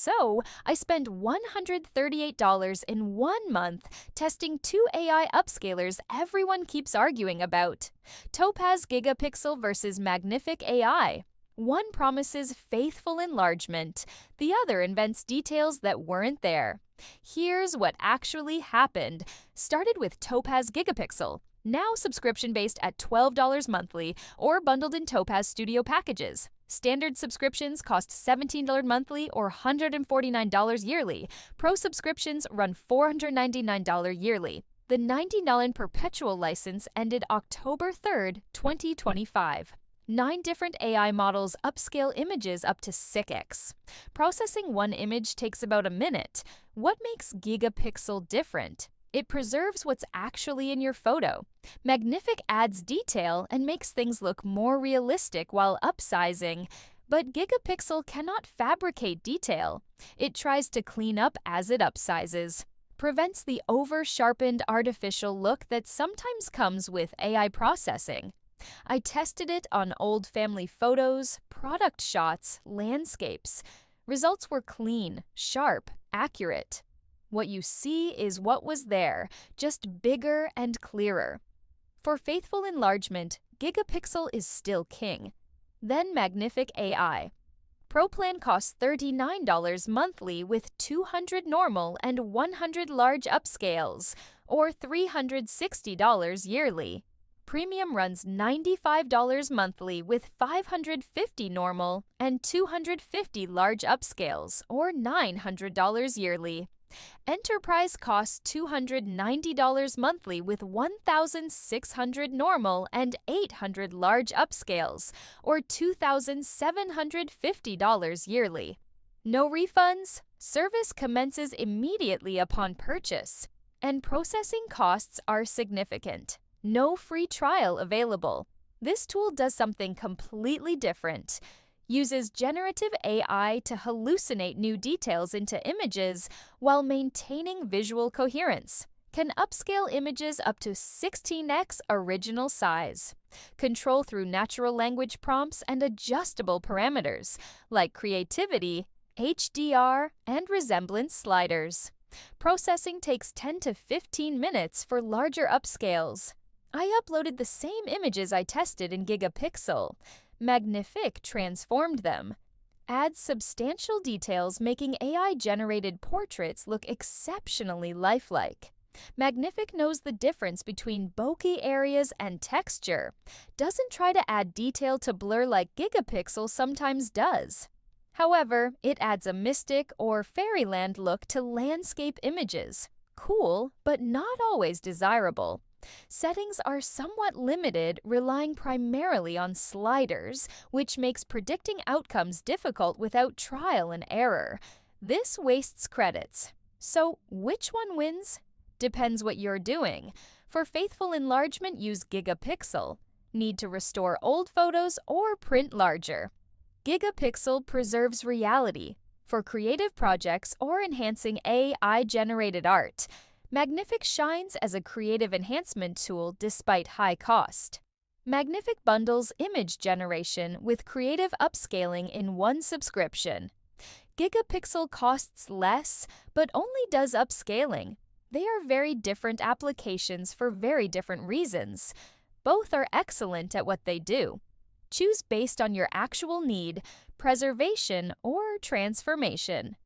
So, I spent $138 in 1 month testing two AI upscalers everyone keeps arguing about: Topaz Gigapixel versus Magnific AI. One promises faithful enlargement, the other invents details that weren't there. Here's what actually happened. Started with Topaz Gigapixel, now subscription-based at $12 monthly or bundled in Topaz Studio packages. Standard subscriptions cost $17 monthly or $149 yearly. Pro subscriptions run $499 yearly. The $99 perpetual license ended October 3rd, 2025. 9 different AI models upscale images up to 6x. Processing one image takes about a minute. What makes Gigapixel different? It preserves what's actually in your photo. Magnific adds detail and makes things look more realistic while upsizing. But Gigapixel cannot fabricate detail. It tries to clean up as it upsizes. Prevents the over-sharpened artificial look that sometimes comes with AI processing. I tested it on old family photos, product shots, landscapes. Results were clean, sharp, accurate. What you see is what was there, just bigger and clearer. For faithful enlargement, Gigapixel is still king. Then Magnific AI. Pro plan costs $39 monthly with 200 normal and 100 large upscales, or $360 yearly. Premium runs $95 monthly with 550 normal and 250 large upscales, or $900 yearly. Enterprise costs $290 monthly with 1,600 normal and 800 large upscales, or $2,750 yearly. No refunds? Service commences immediately upon purchase. And processing costs are significant. No free trial available. This tool does something completely different. Uses generative AI to hallucinate new details into images while maintaining visual coherence. Can upscale images up to 16x original size. Control through natural language prompts and adjustable parameters like creativity, HDR, and resemblance sliders. Processing takes 10 to 15 minutes for larger upscales. I uploaded the same images I tested in Gigapixel. Magnific transformed them. Adds substantial details, making AI-generated portraits look exceptionally lifelike. Magnific knows the difference between bokeh areas and texture. Doesn't try to add detail to blur like Gigapixel sometimes does. However, it adds a mystic or fairyland look to landscape images. Cool, but not always desirable. Settings are somewhat limited, relying primarily on sliders, which makes predicting outcomes difficult without trial and error. This wastes credits. So, which one wins? Depends what you're doing. For faithful enlargement, use Gigapixel. Need to restore old photos or print larger? Gigapixel preserves reality. For creative projects or enhancing AI-generated art, Magnific shines as a creative enhancement tool despite high cost. Magnific bundles image generation with creative upscaling in one subscription. Gigapixel costs less, but only does upscaling. They are very different applications for very different reasons. Both are excellent at what they do. Choose based on your actual need, preservation, or transformation.